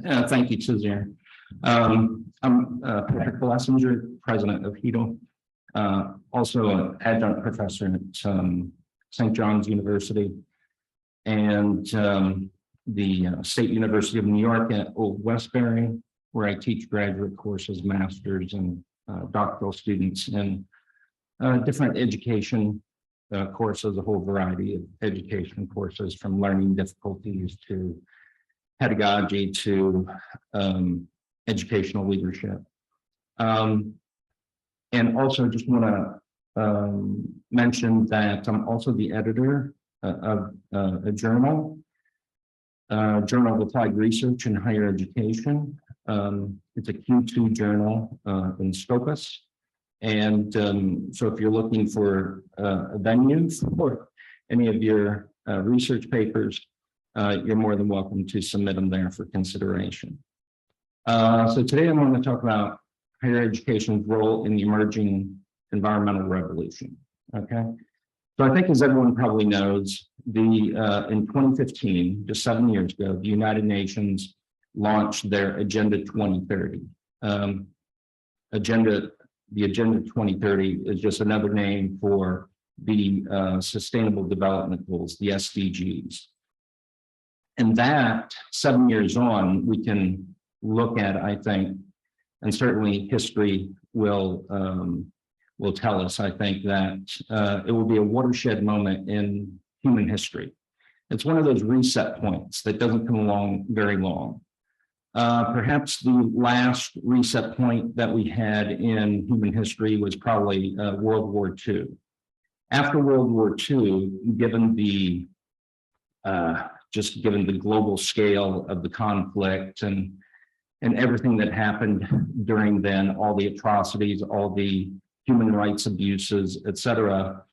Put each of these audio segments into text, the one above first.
Thank you, Suzanne. I'm Patrick Blessinger, president of HETL, also an adjunct professor at St. John's University and the State University of New York at Old Westbury, where I teach graduate courses, masters, and doctoral students in different education courses, a whole variety of education courses, from learning difficulties to pedagogy to educational leadership. And also just want to mention that I'm also the editor of a journal of Applied Research in Higher Education. It's a Q2 journal in Scopus. And so if you're looking for a venue for any of your research papers, you're more than welcome to submit them there for consideration. So today I'm going to talk about higher education's role in the emerging environmental revolution. Okay, so I think, as everyone probably knows, in 2015, just 7 years ago, the United Nations launched their Agenda 2030. The Agenda 2030 is just another name for the Sustainable Development Goals, the SDGs. And that, 7 years on, we can look at, I think, and certainly history will tell us, I think, that it will be a watershed moment in human history. It's one of those reset points that doesn't come along very long. Perhaps the last reset point that we had in human history was probably World War II. After World War II, given the global scale of the conflict and everything that happened during then, all the atrocities, all the human rights abuses, et cetera,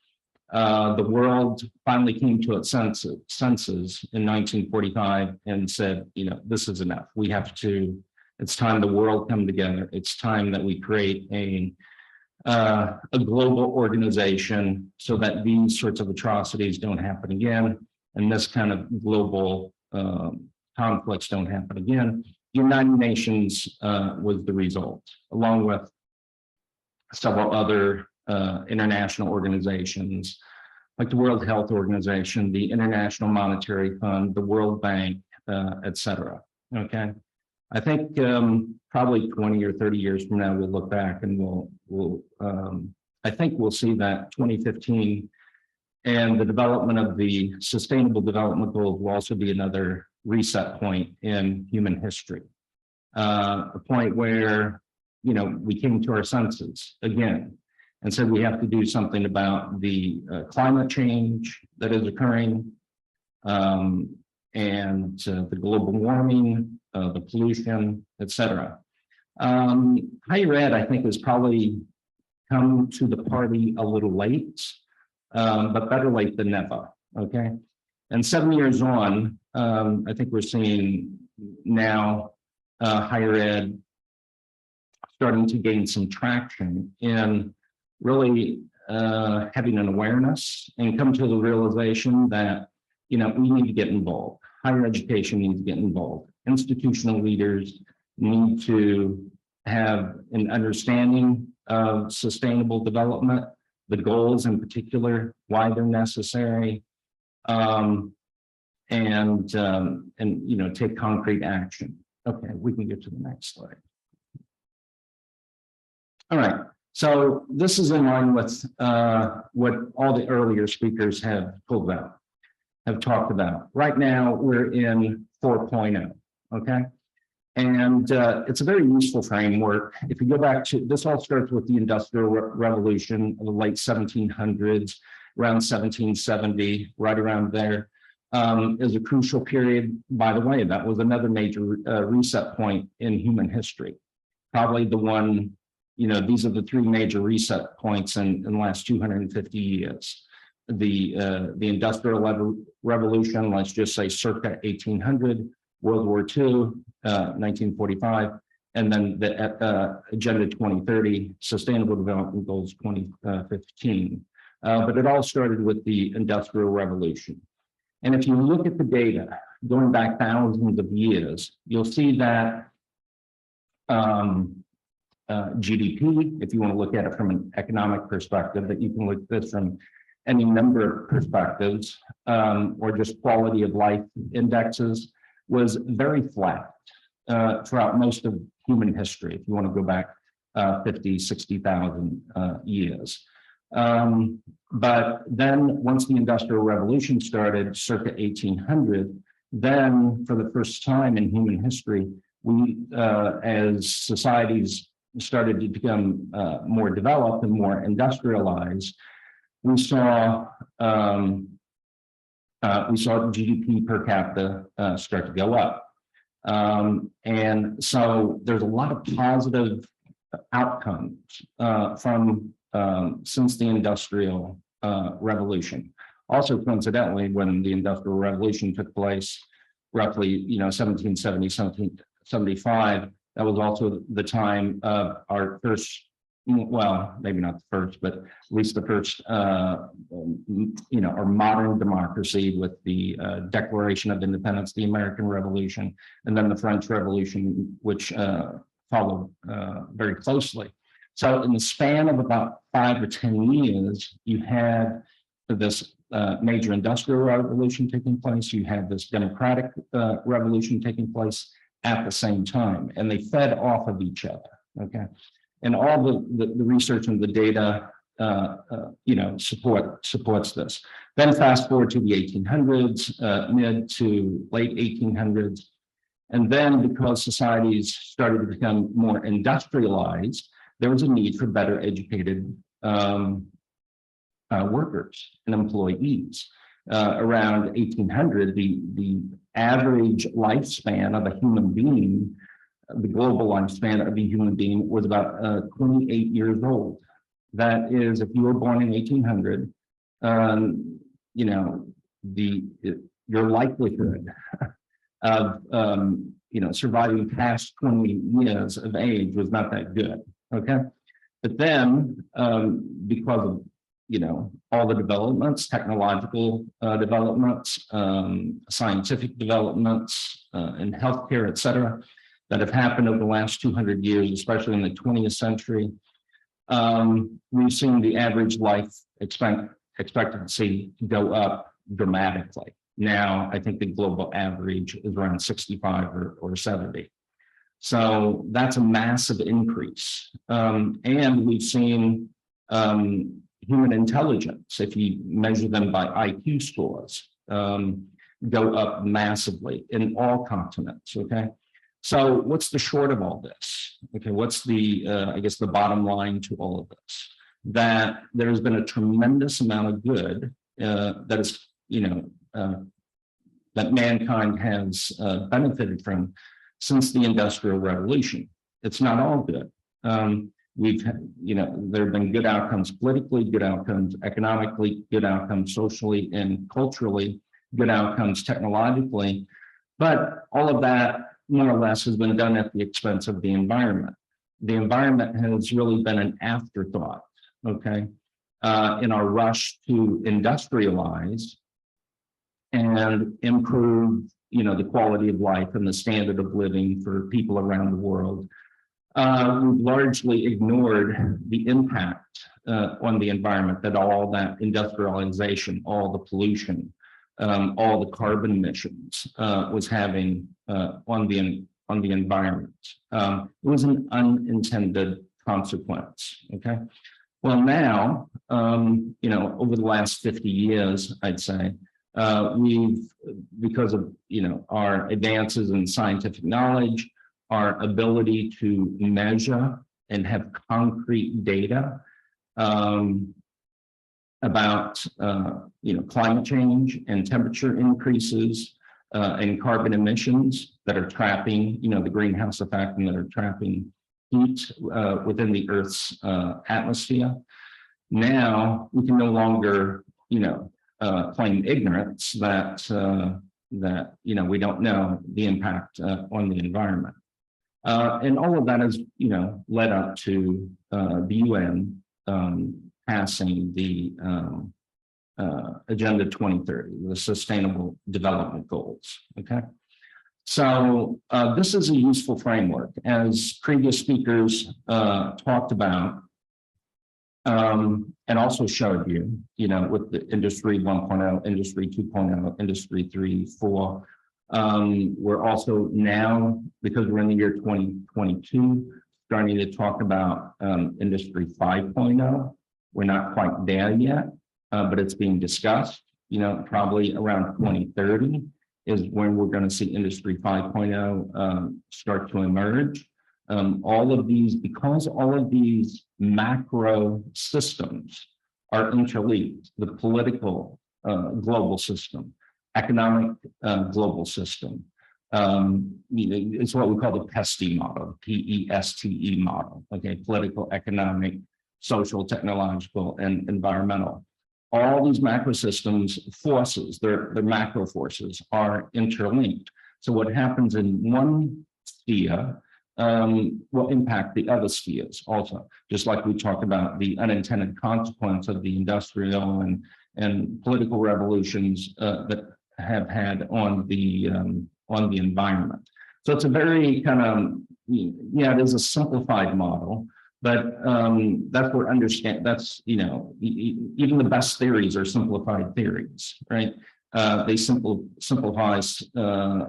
the world finally came to its senses in 1945 and said, this is enough. It's time the world come together. It's time that we create a global organization so that these sorts of atrocities don't happen again, and this kind of global conflicts don't happen again. The United Nations was the result, along with several other international organizations like the World Health Organization, the International Monetary Fund, the World Bank, et cetera. Okay, I think probably 20 or 30 years from now, we'll look back and I think we'll see that 2015 and the development of the Sustainable Development Goals will also be another reset point in human history, a point where we came to our senses again and said we have to do something about the climate change that is occurring, and the global warming, the pollution, et cetera. Higher ed, I think, has probably come to the party a little late, but better late than never. Okay, and 7 years on, I think we're seeing now higher ed starting to gain some traction in really having an awareness and come to the realization that, we need to get involved. Higher education needs to get involved. Institutional leaders need to have an understanding of sustainable development, the goals in particular, why they're necessary, and take concrete action. Okay, we can get to the next slide. All right, so this is in line with what all the earlier speakers have talked about. Right now, we're in 4.0, okay? And it's a very useful framework. If you go back to, this all starts with the Industrial Revolution of the late 1700s, around 1770, right around there, is a crucial period. By the way, that was another major reset point in human history. Probably the one, these are the three major reset points in the last 250 years. The Industrial Revolution, let's just say circa 1800, World War II, 1945, and then the Agenda 2030, Sustainable Development Goals 2015. But it all started with the Industrial Revolution. And if you look at the data, going back thousands of years, you'll see that GDP, if you want to look at it from an economic perspective, that you can look at this from any number of perspectives, or just quality of life indexes, was very flat throughout most of human history, if you want to go back 50, 60,000 years. But then once the Industrial Revolution started, circa 1800, then for the first time in human history, we, as societies started to become more developed and more industrialized, we saw GDP per capita start to go up. And so there's a lot of positive outcomes from since the Industrial Revolution. Also, coincidentally, when the Industrial Revolution took place, roughly 1770, 1775, that was also the time of our first, well, maybe not the first, but at least the first, our modern democracy with the Declaration of Independence, the American Revolution, and then the French Revolution, which followed very closely. So in the span of about 5 or 10 years, you had this major industrial revolution taking place, you had this democratic revolution taking place at the same time, and they fed off of each other, okay? And all the research and the data, supports this. Then fast forward to the 1800s, mid to late 1800s, and then because societies started to become more industrialized, there was a need for better educated workers and employees. Around 1800, the average lifespan of a human being, the global lifespan of a human being, was about 28 years old. That is, if you were born in 1800, your likelihood of surviving past 20 years of age was not that good. Okay, but then because of all the developments, technological developments, scientific developments, in healthcare, et cetera, that have happened over the last 200 years, especially in the 20th century, we've seen the average life expectancy go up dramatically. Now, I think the global average is around 65 or 70. So that's a massive increase. And we've seen human intelligence, if you measure them by IQ scores, go up massively in all continents, okay? So what's the short of all this? Okay, what's the, I guess the bottom line to all of this? That there's been a tremendous amount of good that is, that mankind has benefited from since the Industrial Revolution. It's not all good. We've, there have been good outcomes politically, good outcomes economically, good outcomes socially and culturally, good outcomes technologically, but all of that more or less has been done at the expense of the environment. The environment has really been an afterthought, okay, in our rush to industrialize and improve, the quality of life and the standard of living for people around the world. We've largely ignored the impact on the environment that all that industrialization, all the pollution, all the carbon emissions was having on the environment. It was an unintended consequence. Okay. Well, now, over the last 50 years, I'd say, because of our advances in scientific knowledge, our ability to measure and have concrete data about climate change and temperature increases and carbon emissions that are trapping the greenhouse effect and that are trapping heat within the Earth's atmosphere. Now we can no longer claim ignorance that we don't know the impact on the environment. And all of that has, led up to the UN passing the Agenda 2030, the Sustainable Development Goals. Okay. So this is a useful framework, as previous speakers talked about, and also showed you, with the Industry 1.0, Industry 2.0, Industry 3, 4. We're also now, because we're in the year 2022, starting to talk about Industry 5.0. We're not quite there yet, but it's being discussed. Probably around 2030 is when we're going to see Industry 5.0 start to emerge. All of these, because all of these macro systems are interlinked, the political global system, economic global system, it's what we call the PESTE model, PESTE model, okay, political, economic, social, technological, and environmental. All these macro systems forces, their macro forces are interlinked. So what happens in one sphere will impact the other spheres also, just like we talked about the unintended consequence of the industrial and political revolutions that have had on the environment. So it's a very kind of, it is a simplified model, but that's where that's, even the best theories are simplified theories, right? They simplify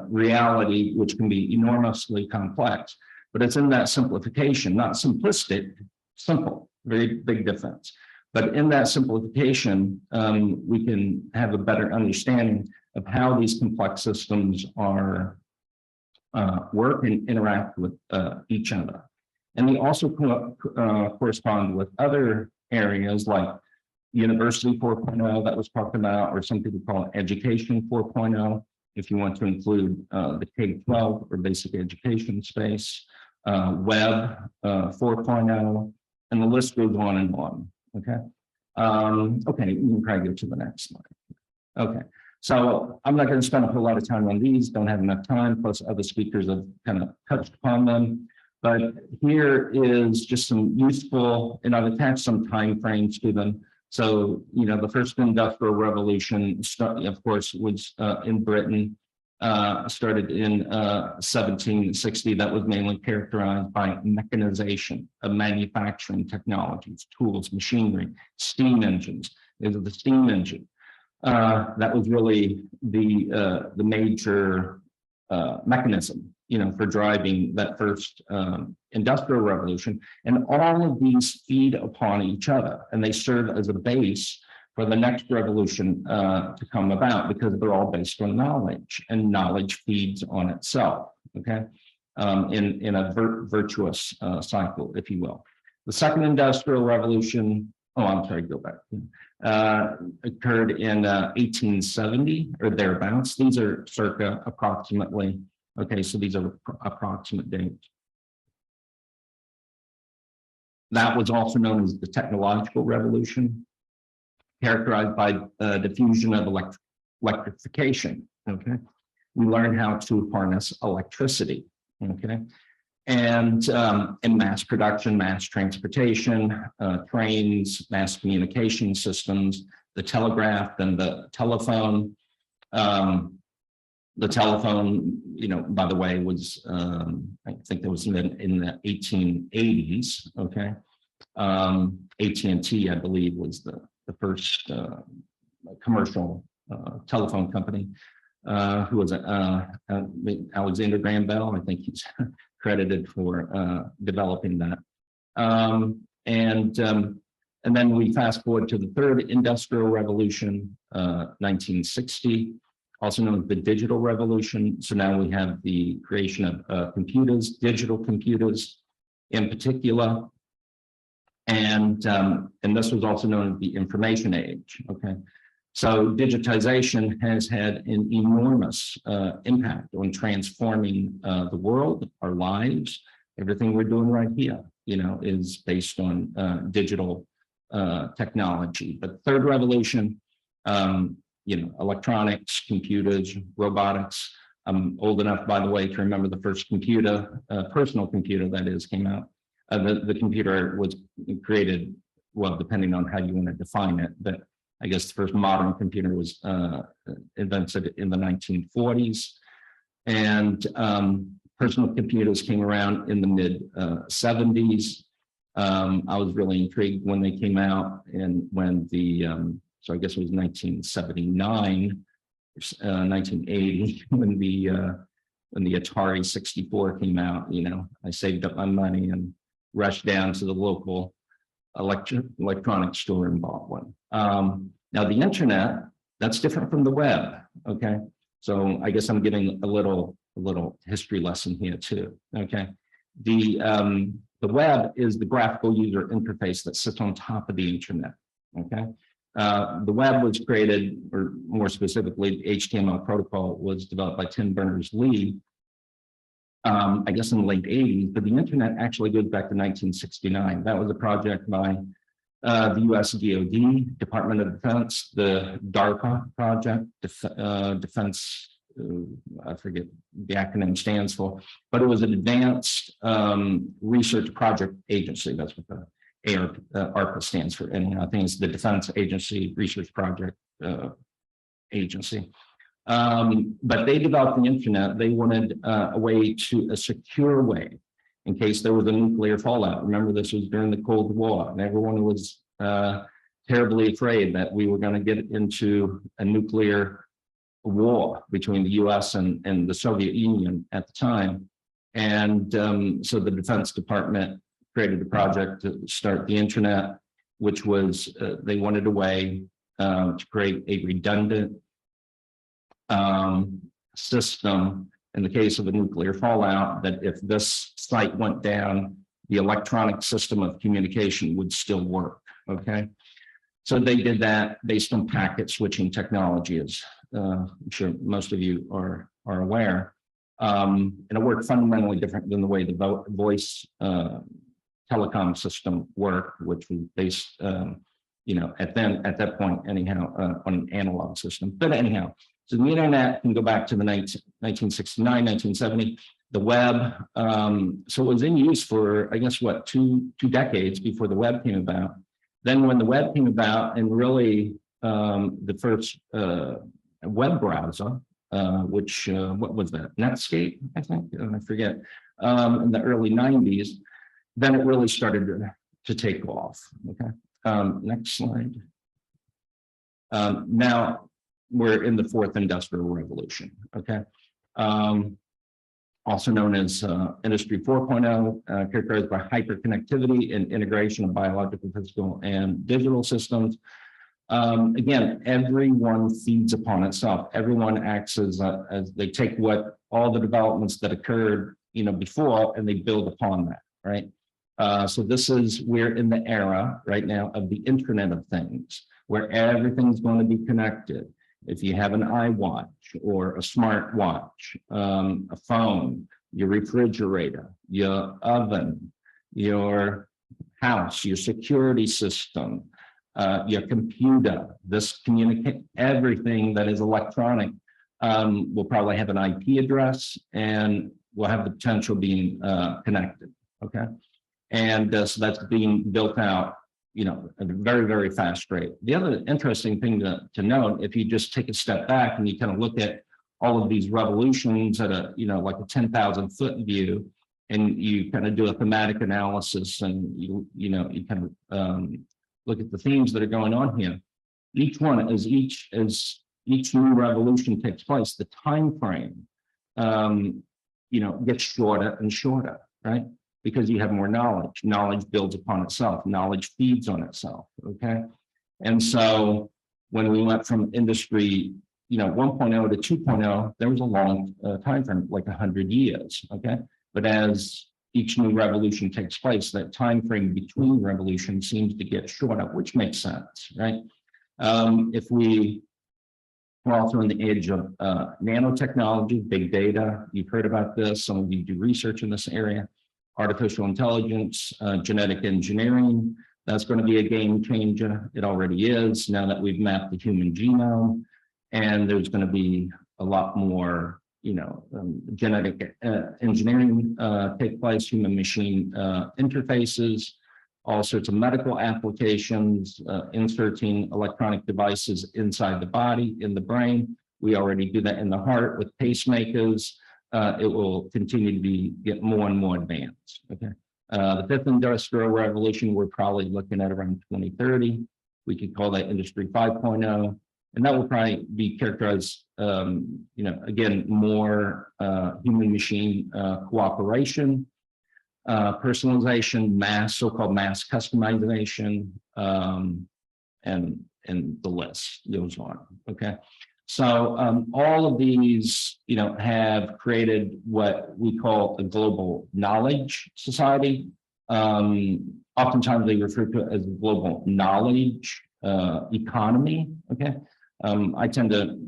reality, which can be enormously complex, but it's in that simplification, not simplistic, simple, very big difference. But in that simplification, we can have a better understanding of how these complex systems are work and interact with each other. And they also correspond with other areas like University 4.0 that was talked about, or some people call it Education 4.0, if you want to include the K-12 or basic education space, Web 4.0, and the list goes on and on. Okay. Okay, we can probably go to the next slide. Okay. So I'm not going to spend a whole lot of time on these, don't have enough time, plus other speakers have kind of touched upon them. But here is just some useful, and I've attached some time frames to them. So, the first industrial revolution, of course, was in Britain, started in 1760. That was mainly characterized by mechanization of manufacturing technologies, tools, machinery, steam engines. There's the steam engine. That was really the major mechanism, for driving that first industrial revolution. And all of these feed upon each other, and they serve as a base for the next revolution to come about, because they're all based on knowledge, and knowledge feeds on itself, okay, in a virtuous cycle, if you will. The second industrial revolution, go back, occurred in 1870 or thereabouts. These are circa approximately. Okay, so these are approximate dates. That was also known as the technological revolution, characterized by diffusion of electrification. Okay, we learned how to harness electricity. Okay, and mass production, mass transportation, trains, mass communication systems, the telegraph, and the telephone. The telephone, by the way, was, I think that was in the 1880s, okay? AT&T, I believe, was the first commercial telephone company, who was Alexander Graham Bell. I think he's credited for developing that. And then we fast forward to the third industrial revolution, 1960. Also known as the digital revolution. So now we have the creation of computers, digital computers in particular. And this was also known as the information age, okay? So digitization has had an enormous impact on transforming the world, our lives. Everything we're doing right here, is based on digital technology. But third revolution, electronics, computers, robotics. I'm old enough, by the way, to remember the first computer, personal computer that is, came out. The computer was created, well, depending on how you want to define it, but I guess the first modern computer was invented in the 1940s. And personal computers came around in the mid 70s. I was really intrigued when they came out, and when the, so I guess it was 1979, 1980, when the Atari 64 came out. You know, I saved up my money and rushed down to the local electronics store and bought one. Now the internet, that's different from the web. Okay, so I guess I'm getting a little history lesson here too. Okay, the web is the graphical user interface that sits on top of the internet. Okay, the web was created, or more specifically, the HTML protocol was developed by Tim Berners-Lee, I guess in the late 80s, but the internet actually goes back to 1969. That was a project by the US DoD, Department of Defense, the DARPA project, Defense, I forget the acronym stands for, but it was an advanced research project agency. That's what the ARPA stands for. And I think it's the Defense Agency Research Project Agency. But they developed the internet. They wanted a secure way in case there was a nuclear fallout. Remember, this was during the Cold War, and everyone was terribly afraid that we were going to get into a nuclear war between the US and the Soviet Union at the time. And so the Defense Department created a project to start the internet, which was, they wanted a way to create a redundant system in the case of a nuclear fallout, that if this site went down, the electronic system of communication would still work. Okay, so they did that based on packet switching technology, as I'm sure most of you are aware, and it worked fundamentally different than the way the voice telecom system worked, which was based, you know, at that point anyhow, on an analog system. But anyhow, so the internet can go back to the 1969, 1970. The web, so it was in use for, I guess, what, two decades before the web came about. Then when the web came about, and really the first web browser, which, what was that, Netscape, I think, I forget, in the early 90s, then it really started to take off. Okay, next slide. Now we're in the fourth industrial revolution. Okay, also known as Industry 4.0, characterized by hyperconnectivity and integration of biological, physical, and digital systems. Again, everyone feeds upon itself. Everyone acts as they take what all the developments that occurred, you know, before, and they build upon that, right? So we're in the era right now of the Internet of Things, where everything's going to be connected. If you have an iWatch or a smart watch, a phone, your refrigerator, your oven, your house, your security system, your computer, everything that is electronic will probably have an IP address and will have the potential being connected. Okay, and so that's being built out, you know, at a very, very fast rate. The other interesting thing to note, if you just take a step back and you kind of look at all of these revolutions at a, you know, like a 10,000 foot view, and you kind of do a thematic analysis, and you kind of look at the themes that are going on here. Each one, as each new revolution takes place, the time frame, you know, gets shorter and shorter, right? Because you have more knowledge. Knowledge builds upon itself. Knowledge feeds on itself, okay? And so when we went from industry, you know, 1.0 to 2.0, there was a long time frame, like 100 years, okay? But as each new revolution takes place, that time frame between revolutions seems to get shorter, which makes sense, right? We're also in the age of nanotechnology, big data. You've heard about this. Some of you do research in this area. Artificial intelligence, genetic engineering, that's going to be a game changer. It already is, now that we've mapped the human genome, and there's going to be a lot more, you know, genetic engineering take place, human machine interfaces, all sorts of medical applications, inserting electronic devices inside the body, in the brain. We already do that in the heart with pacemakers. It will continue to get more and more advanced. Okay. The fifth industrial revolution, we're probably looking at around 2030. We could call that Industry 5.0, and that will probably be characterized, again, more human-machine cooperation, personalization, so-called mass customization, and the list goes on. Okay. So all of these, have created what we call a global knowledge society. Oftentimes they refer to it as global knowledge economy. Okay, I tend to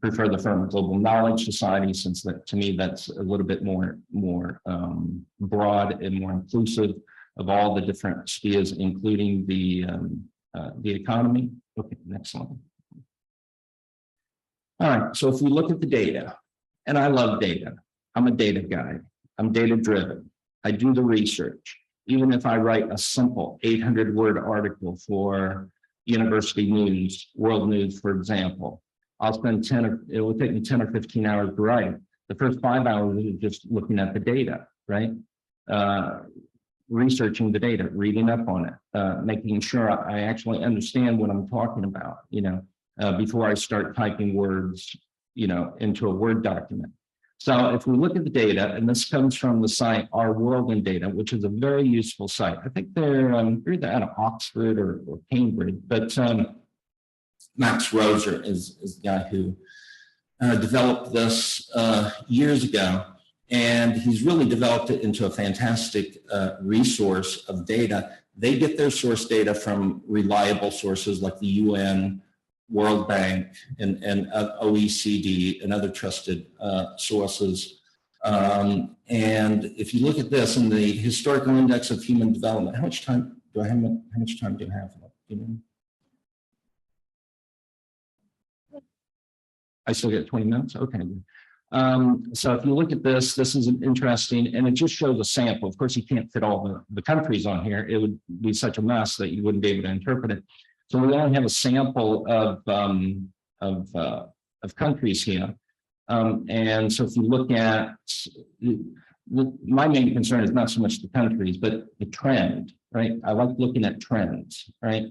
prefer the term global knowledge society, since that, to me, that's a little bit more broad and more inclusive of all the different spheres, including the economy. Okay, next slide. All right, so if we look at the data, and I love data, I'm a data guy, I'm data driven, I do the research. Even if I write a simple 800-word article for university news, world news, for example, I'll spend it will take me 10 or 15 hours to write it. The first 5 hours is just looking at the data, right? Researching the data, reading up on it, making sure I actually understand what I'm talking about, before I start typing words, into a Word document. So if we look at the data, and this comes from the site Our World in Data, which is a very useful site. I think they're either out of Oxford or Cambridge, but Max Roser is the guy who developed this years ago, and he's really developed it into a fantastic resource of data. They get their source data from reliable sources like the UN, World Bank, and OECD and other trusted sources. And if you look at this in the historical index of human development, how much time do I have? How much time do I have? I still get 20 minutes. Okay. So if you look at this, this is interesting, and it just shows a sample. Of course, you can't fit all the countries on here. It would be such a mess that you wouldn't be able to interpret it. So we only have a sample of countries here, and so if you look at my main concern is not so much the countries, but the trend, right? I like looking at trends, right?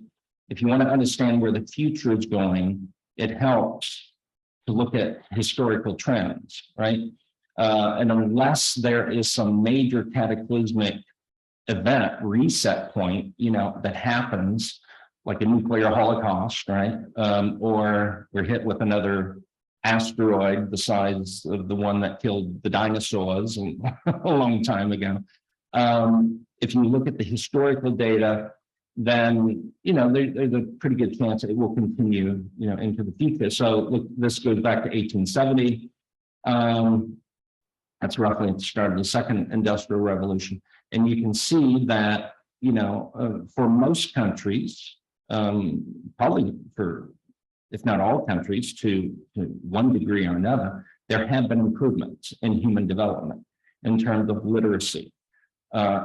If you want to understand where the future is going, it helps to look at historical trends, right? And unless there is some major cataclysmic event, reset point, that happens, like a nuclear holocaust, right? Or we're hit with another asteroid the size of the one that killed the dinosaurs a long time ago. If you look at the historical data, then, there's a pretty good chance it will continue, into the future. So look, this goes back to 1870. That's roughly at the start of the second industrial revolution. And you can see that, for most countries, probably for, if not all countries, to one degree or another, there have been improvements in human development in terms of literacy,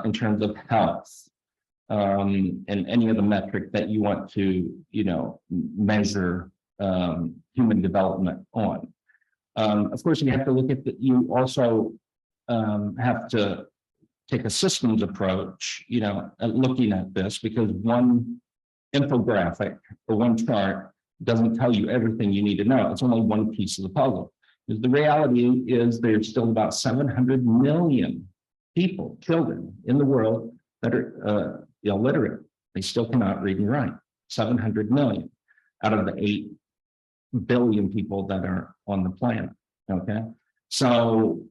in terms of health, and any of the metric that you want to, measure human development on. Of course, you have to look at you also have to take a systems approach, at looking at this, because one infographic or one chart doesn't tell you everything you need to know. It's only one piece of the puzzle. Because the reality is there's still about 700 million people, children in the world that are illiterate. They still cannot read and write. 700 million out of the 8 billion people that are on the planet. Okay, so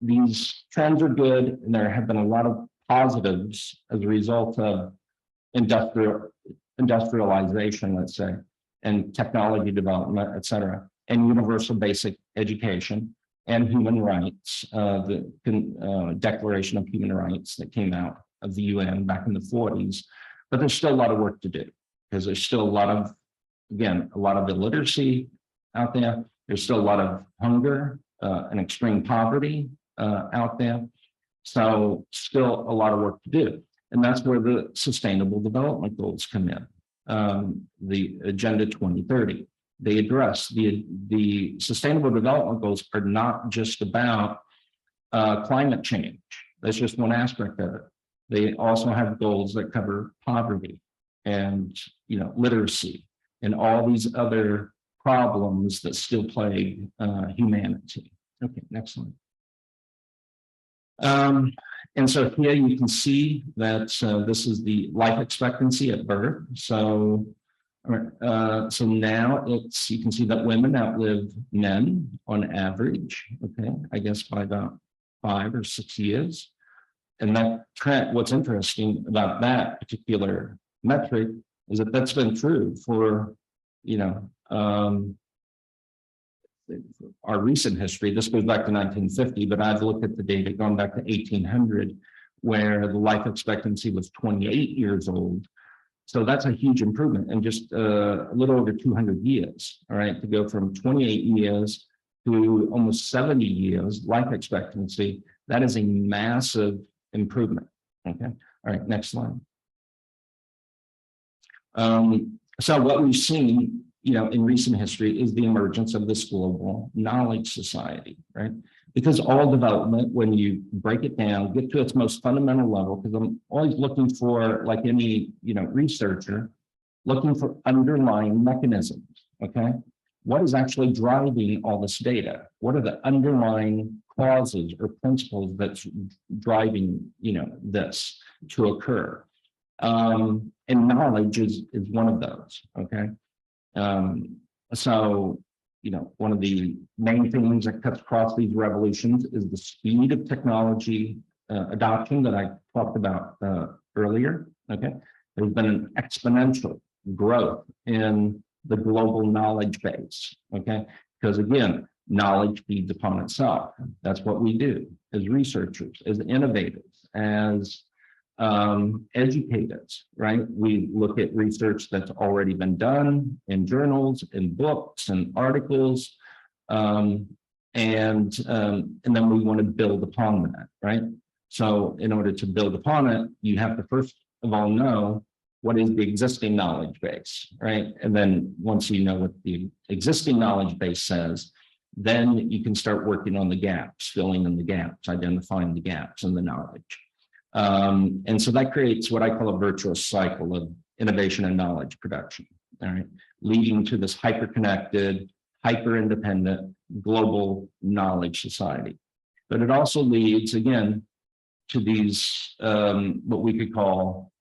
these trends are good, and there have been a lot of positives as a result of industrialization, let's say, and technology development, et cetera, and universal basic education and human rights, the Declaration of Human Rights that came out of the UN back in the 40s. But there's still a lot of work to do, because there's still a lot of, again, a lot of illiteracy out there. There's still a lot of hunger and extreme poverty out there. So still a lot of work to do. And that's where the Sustainable Development Goals come in. The Agenda 2030. They address the Sustainable Development Goals are not just about climate change. That's just one aspect of it. They also have goals that cover poverty and literacy and all these other problems that still plague humanity. Okay, next slide. And so here you can see that this is the life expectancy at birth. So now you can see that women outlive men on average, okay, I guess by about 5 or 6 years. And that trend, what's interesting about that particular metric is that that's been true for, our recent history. This goes back to 1950, but I've looked at the data going back to 1800, where the life expectancy was 28 years old. So that's a huge improvement in just a little over 200 years, all right, to go from 28 years to almost 70 years life expectancy. That is a massive improvement, okay? All right, next slide. So what we've seen, in recent history is the emergence of this global knowledge society, right? Because all development, when you break it down, get to its most fundamental level, because I'm always looking for, like any, researcher, looking for underlying mechanisms, okay? What is actually driving all this data? What are the underlying causes or principles that's driving, this to occur? And knowledge is one of those, okay? So, one of the main things that cuts across these revolutions is the speed of technology adoption that I talked about earlier, okay? There's been an exponential growth in the global knowledge base, okay? Because again, knowledge feeds upon itself. That's what we do as researchers, as innovators, as educators, right? We look at research that's already been done in journals, in books, and articles, and then we want to build upon that, right? So in order to build upon it, you have to first of all know what is the existing knowledge base, right? And then once you know what the existing knowledge base says, then you can start working on the gaps, filling in the gaps, identifying the gaps in the knowledge. And so that creates what I call a virtuous cycle of innovation and knowledge production, all right, leading to this hyper-connected, hyper-independent global knowledge society. But it also leads, again, to these, what we could call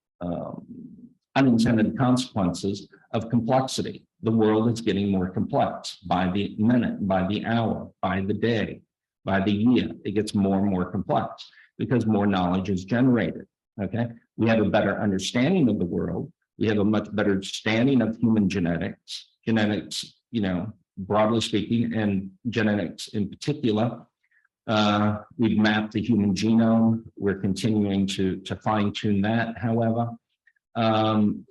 unintended consequences of complexity. The world is getting more complex by the minute, by the hour, by the day, by the year. It gets more and more complex, because more knowledge is generated, okay? We have a better understanding of the world. We have a much better understanding of human genetics, broadly speaking, and genetics in particular. We've mapped the human genome. We're continuing to fine tune that, however.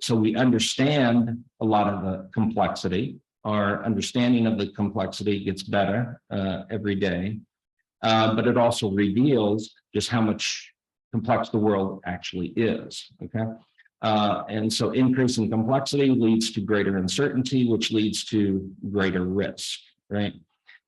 So we understand a lot of the complexity. Our understanding of the complexity gets better every day. But it also reveals just how much complex the world actually is, okay? And so increasing complexity leads to greater uncertainty, which leads to greater risk, right?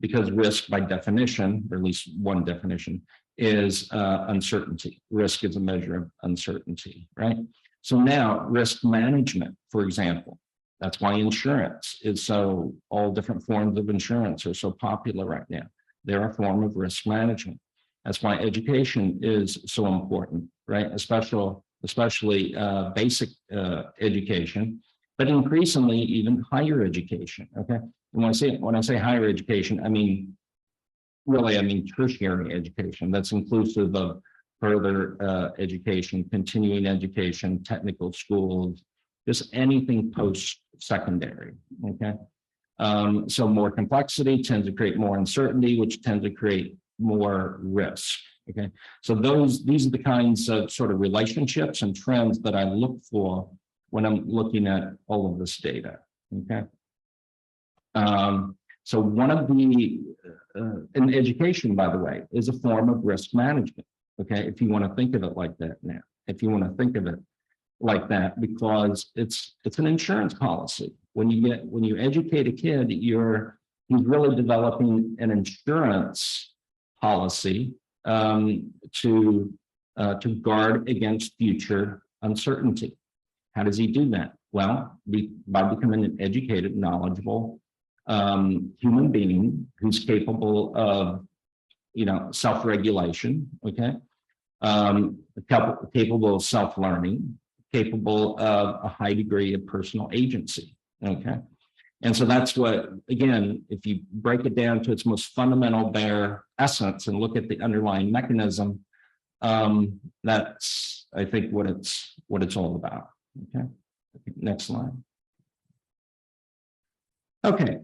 Because risk by definition, or at least one definition, is uncertainty. Risk is a measure of uncertainty, right? So now risk management, for example, that's why insurance is so, all different forms of insurance are so popular right now. They're a form of risk management. That's why education is so important, right? Especially basic education, but increasingly even higher education. Okay, and when I say higher education, I mean tertiary education. That's inclusive of further education, continuing education, technical schools, just anything post-secondary. Okay. So more complexity tends to create more uncertainty, which tends to create more risk. Okay, so these are the kinds of sort of relationships and trends that I look for when I'm looking at all of this data. Okay, so one of the in education, by the way, is a form of risk management. Okay, if you want to think of it like that now. if you want to think of it like that, because it's an insurance policy. When you educate a kid, he's really developing an insurance policy to guard against future uncertainty. How does he do that? Well, by becoming an educated, knowledgeable human being who's capable of, self-regulation, okay, capable of self-learning, capable of a high degree of personal agency, okay? And so that's what, again, if you break it down to its most fundamental bare essence and look at the underlying mechanism, that's, I think, what it's all about, okay? Next slide. Okay,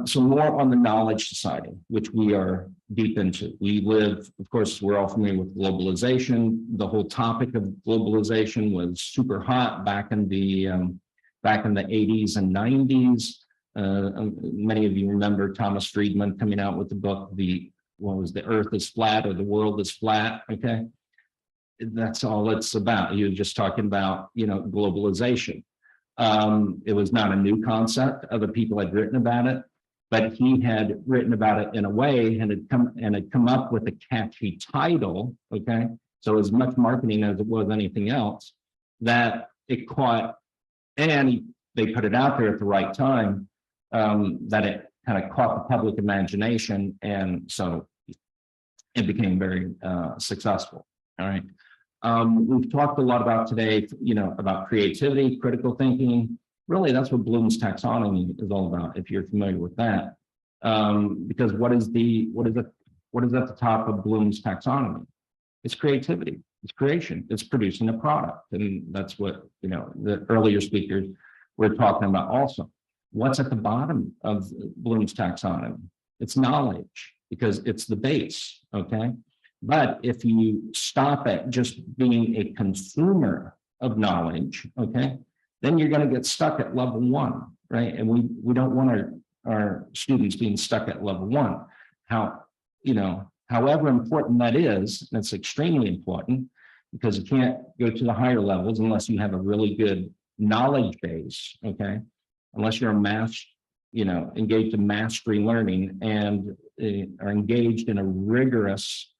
so more on the knowledge society, which we are deep into. We live, of course, we're all familiar with globalization. The whole topic of globalization was super hot back in the 80s and 90s. Many of you remember Thomas Friedman coming out with the book, the Earth is Flat or the World is Flat, okay? That's all it's about. He was just talking about, globalization. It was not a new concept. Other people had written about it, but he had written about it in a way and had come up with a catchy title, okay? So as much marketing as it was anything else, that it caught, and they put it out there at the right time, that it kind of caught the public imagination, and so it became very successful. All right. We've talked a lot about today, about creativity, critical thinking. Really, that's what Bloom's taxonomy is all about, if you're familiar with that. Because what is at the top of Bloom's taxonomy? It's creativity, it's creation, it's producing a product. And that's what, the earlier speakers were talking about also. What's at the bottom of Bloom's taxonomy? It's knowledge, because it's the base, okay? But if you stop at just being a consumer of knowledge, okay, then you're going to get stuck at level one, right? And we don't want our students being stuck at level one. However important that is, and it's extremely important, because you can't go to the higher levels unless you have a really good knowledge base, okay? Unless you're engaged in mastery learning and are engaged in a rigorous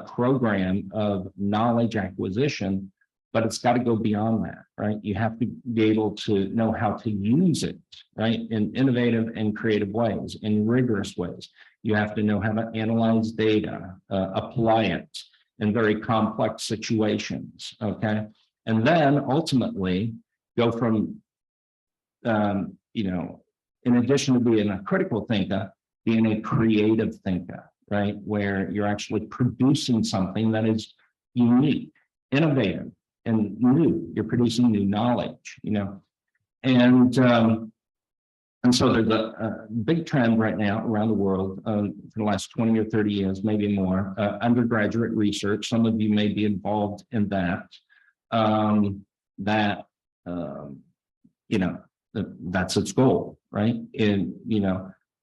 program of knowledge acquisition, but it's got to go beyond that, right? You have to be able to know how to use it, right? In innovative and creative ways, in rigorous ways. You have to know how to analyze data, apply it in very complex situations, okay? And then ultimately go from, in addition to being a critical thinker, being a creative thinker, right? Where you're actually producing something that is unique, innovative, and new. You're producing new knowledge, and so there's a big trend right now around the world for the last 20 or 30 years, maybe more, undergraduate research. Some of you may be involved in that. That's its goal, right?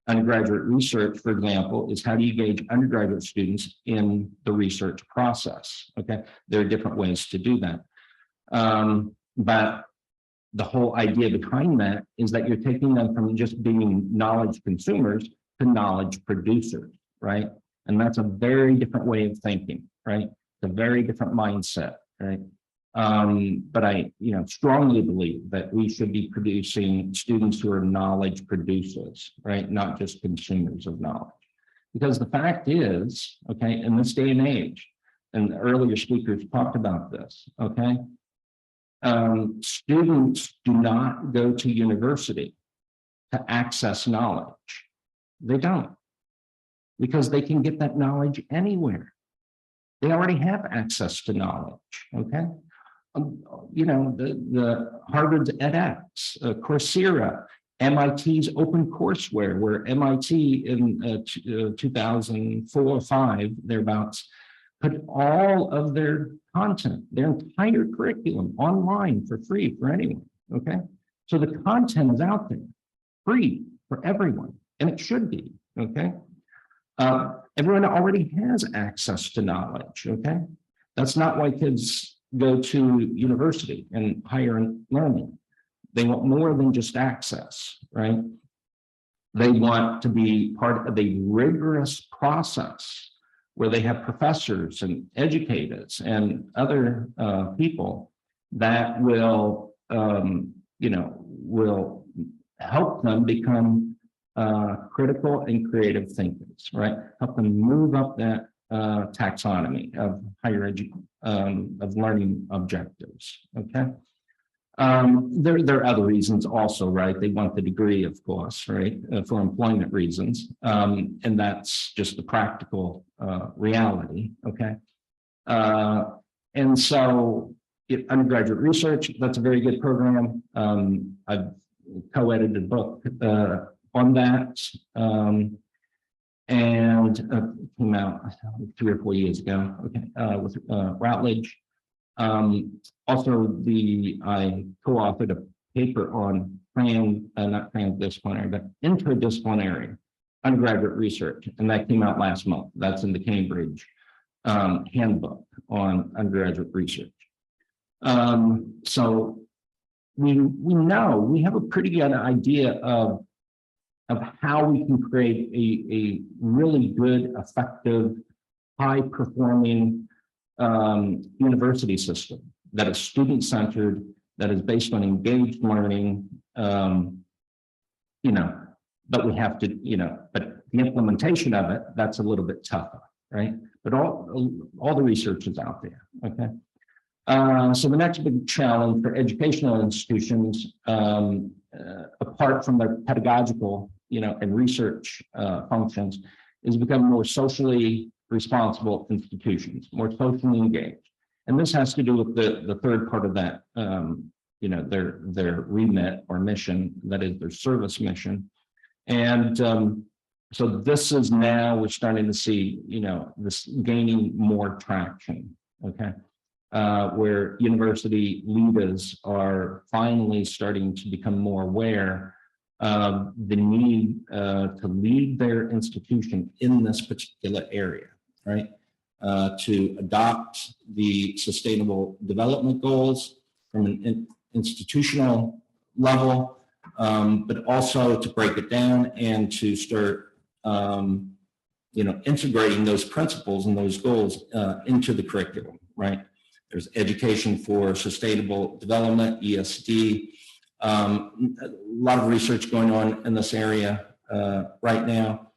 Undergraduate research, for example, is how do you gauge undergraduate students in the research process, okay? There are different ways to do that. But the whole idea behind that is that you're taking them from just being knowledge consumers to knowledge producers, right? And that's a very different way of thinking, right? It's a very different mindset, right? But I, strongly believe that we should be producing students who are knowledge producers, right? Not just consumers of knowledge. Because the fact is, okay, in this day and age, and the earlier speakers talked about this, okay? Students do not go to university to access knowledge. They don't, because they can get that knowledge anywhere. They already have access to knowledge, okay? The Harvard's edX, Coursera, MIT's OpenCourseWare, where MIT in 2004 or 5, thereabouts, put all of their content, their entire curriculum online for free for anyone, okay? So the content is out there, free for everyone, and it should be, okay? Everyone already has access to knowledge, okay? That's not why kids go to university and higher learning. They want more than just access, right? They want to be part of a rigorous process where they have professors and educators and other people that will, will help them become critical and creative thinkers, right? Help them move up that taxonomy of higher education, of learning objectives, okay? There are other reasons also, right? They want the degree, of course, right, for employment reasons, and that's just the practical reality, okay? And so undergraduate research, that's a very good program. I've co-edited a book on that, and came out 3 or 4 years ago, okay, with Routledge. Also, I co-authored a paper on not transdisciplinary, but interdisciplinary undergraduate research, and that came out last month. That's in the Cambridge handbook on undergraduate research. So we know, we have a pretty good idea of how we can create a really good, effective, high-performing university system that is student-centered, that is based on engaged learning, but we have to, but the implementation of it, that's a little bit tougher, right? But all the research is out there, okay? So the next big challenge for educational institutions, apart from their pedagogical, and research functions, is become more socially responsible institutions, more socially engaged. And this has to do with the third part of that, their remit or mission, that is their service mission. And so this is now, we're starting to see, this gaining more traction, okay? Where university leaders are finally starting to become more aware of the need to lead their institution in this particular area, right? To adopt the sustainable development goals from an institutional level, but also to break it down and to start, integrating those principles and those goals into the curriculum, right? There's education for sustainable development, ESD. A lot of research going on in this area right now.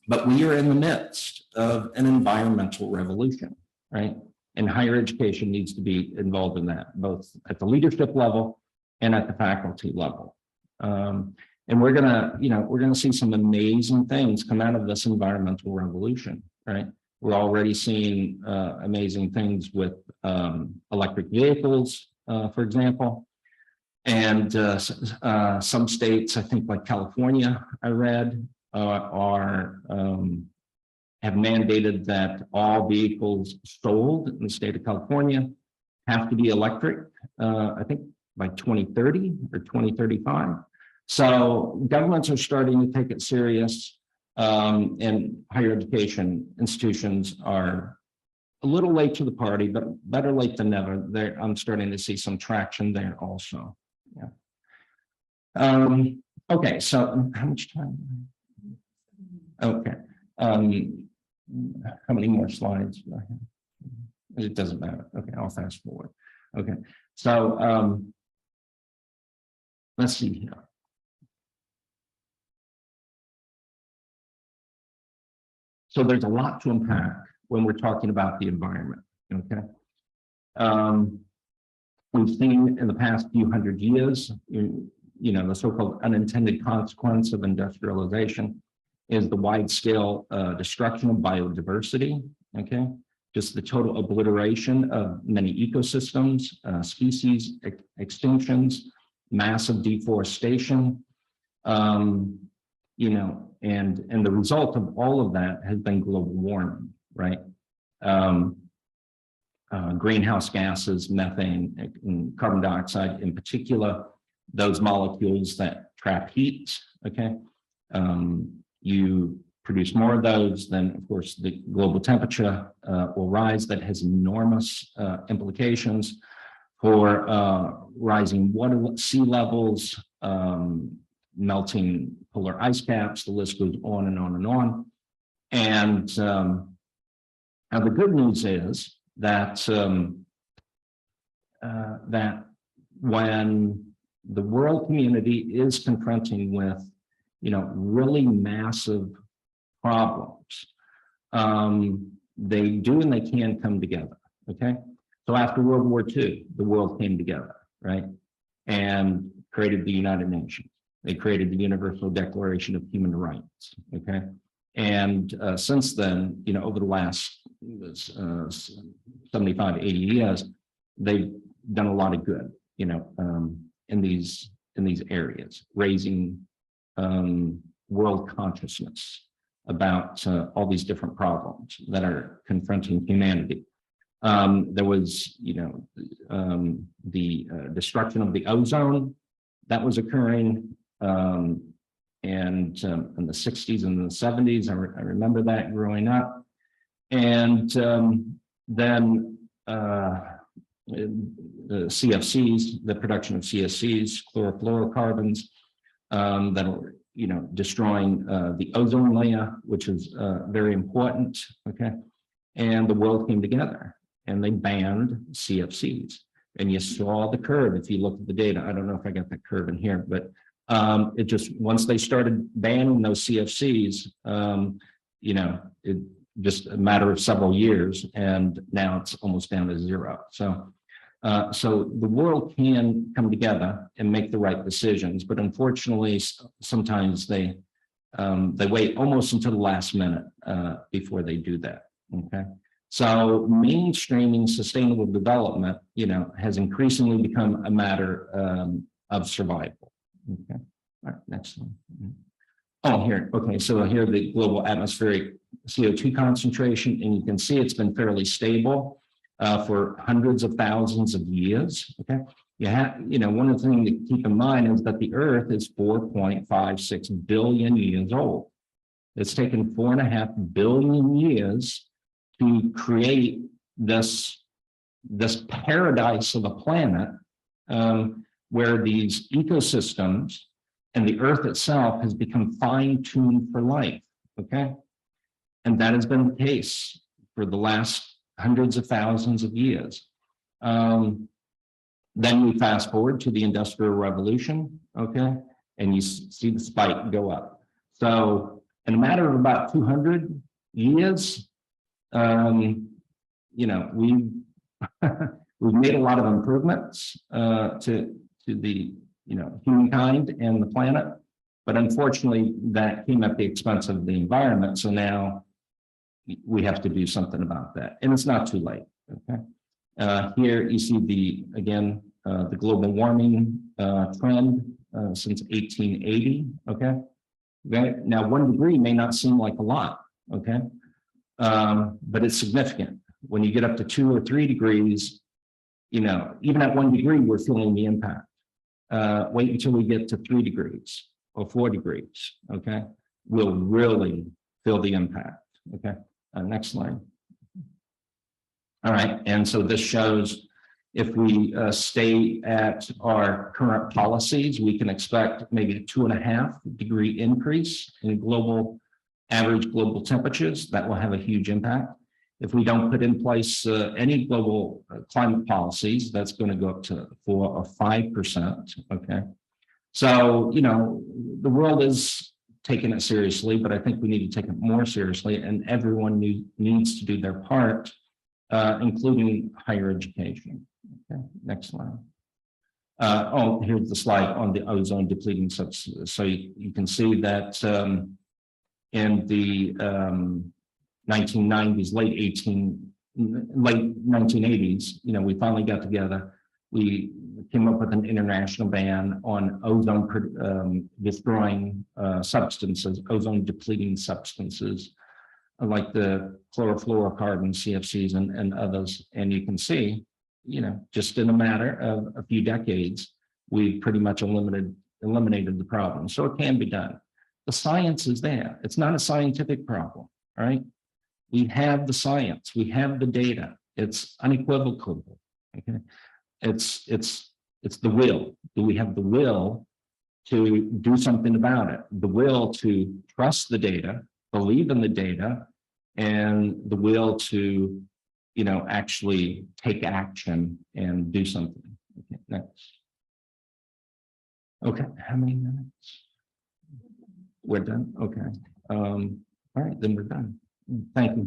But we are in the midst of an environmental revolution, right? And higher education needs to be involved in that, both at the leadership level and at the faculty level. And we're gonna see some amazing things come out of this environmental revolution, right? We're already seeing amazing things with electric vehicles, for example. And some states, I think like California, I read, have mandated that all vehicles sold in the state of California have to be electric, I think by 2030 or 2035. So governments are starting to take it serious, and higher education institutions are a little late to the party, but better late than never. I'm starting to see some traction there also. Yeah. Okay, so how much time? Okay. How many more slides do I have? It doesn't matter. Okay, I'll fast forward. Okay, so let's see here. So there's a lot to unpack when we're talking about the environment, okay? We've seen in the past few hundred years, the so-called unintended consequence of industrialization is the wide-scale destruction of biodiversity, okay? Just the total obliteration of many ecosystems, species extinctions, massive deforestation, and the result of all of that has been global warming, right? Greenhouse gases, methane, and carbon dioxide in particular, those molecules that trap heat, okay? You produce more of those, then of course the global temperature will rise. That has enormous implications for rising water, sea levels, melting polar ice caps. The list goes on and on and on. And now the good news is that that when the world community is confronting with, really massive problems, they do and they can come together. Okay, so after World War II, the world came together, right, and created the United Nations. They created the Universal Declaration of Human Rights. Okay, and since then, over the last 75, 80 years, they've done a lot of good, in these areas, raising world consciousness about all these different problems that are confronting humanity. There was, the destruction of the ozone that was occurring, and in the 60s and the 70s, I remember that growing up. And then the CFCs, the production of CFCs, chlorofluorocarbons, that are, destroying the ozone layer, which is very important. Okay, and the world came together and they banned CFCs. And you saw the curve if you look at the data. I don't know if I got that curve in here, but it just, once they started banning those CFCs, it just a matter of several years, and now it's almost down to zero. So the world can come together and make the right decisions, but unfortunately, sometimes they wait almost until the last minute before they do that. Okay, so mainstreaming sustainable development, has increasingly become a matter of survival. Okay, all right, next one. Oh, here. Okay, so here the global atmospheric CO2 concentration, and you can see it's been fairly stable for hundreds of thousands of years. Okay, one of the things to keep in mind is that the Earth is 4.56 billion years old. It's taken 4.5 billion years to create this paradise of a planet where these ecosystems and the Earth itself has become fine-tuned for life. Okay, and that has been the case for the last hundreds of thousands of years. Then we fast forward to the Industrial Revolution, okay, and you see the spike go up. So in a matter of about 200 years, we've we've made a lot of improvements to the humankind and the planet, but unfortunately that came at the expense of the environment. So now we have to do something about that, and it's not too late. Okay, here you see the global warming trend since 1880. Okay, now 1 degree may not seem like a lot. Okay, but it's significant. When you get up to 2 or 3 degrees, even at 1 degree, we're feeling the impact. Wait until we get to 3 degrees or 4 degrees. Okay, we'll really feel the impact. Okay, next slide. All right, and so this shows if we stay at our current policies, we can expect maybe a 2.5 degree increase in average global temperatures. That will have a huge impact. If we don't put in place any global climate policies, that's going to go up to 4 or 5%. Okay, so the world is taking it seriously, but I think we need to take it more seriously, and everyone needs to do their part, including higher education. Okay, next slide. Here's the slide on the ozone depleting substances. So you can see that in the 1990s, late 1980s, we finally got together. We came up with an international ban on ozone destroying substances, ozone depleting substances, like the chlorofluorocarbons, CFCs, and others. And you can see, just in a matter of a few decades, we've pretty much eliminated the problem. So it can be done. The science is there. It's not a scientific problem, all right? We have the science, we have the data. It's unequivocal. Okay, it's the will. Do we have the will to do something about it? The will to trust the data, believe in the data, and the will to, you know, actually take action and do something. Okay, next. Okay, how many minutes? We're done. Okay. All right, then we're done. Thank you.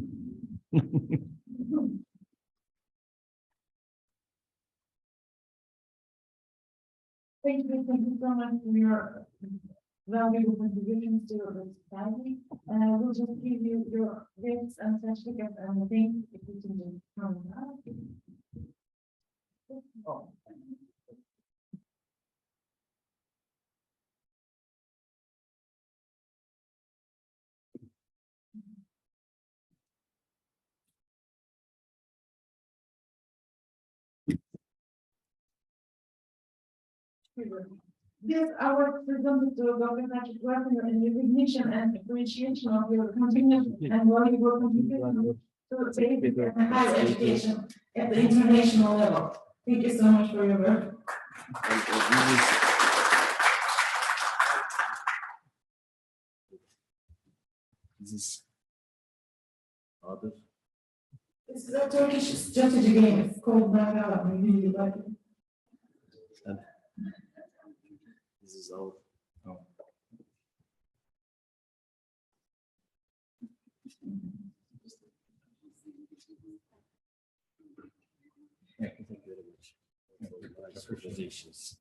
Thank you so much for your valuable contributions to the society. And I will just give you your gifts and certificates and things if you can just come out. Oh. This award presented to Dr. Patrick Wagner in recognition and appreciation of your continuous and valuable contribution to basic and higher education at the international level. Thank you so much for your work. This is other. This is a Turkish strategy game. It's called Nagala. I really like it. And this is our. Oh. Thank you very much. Presentations.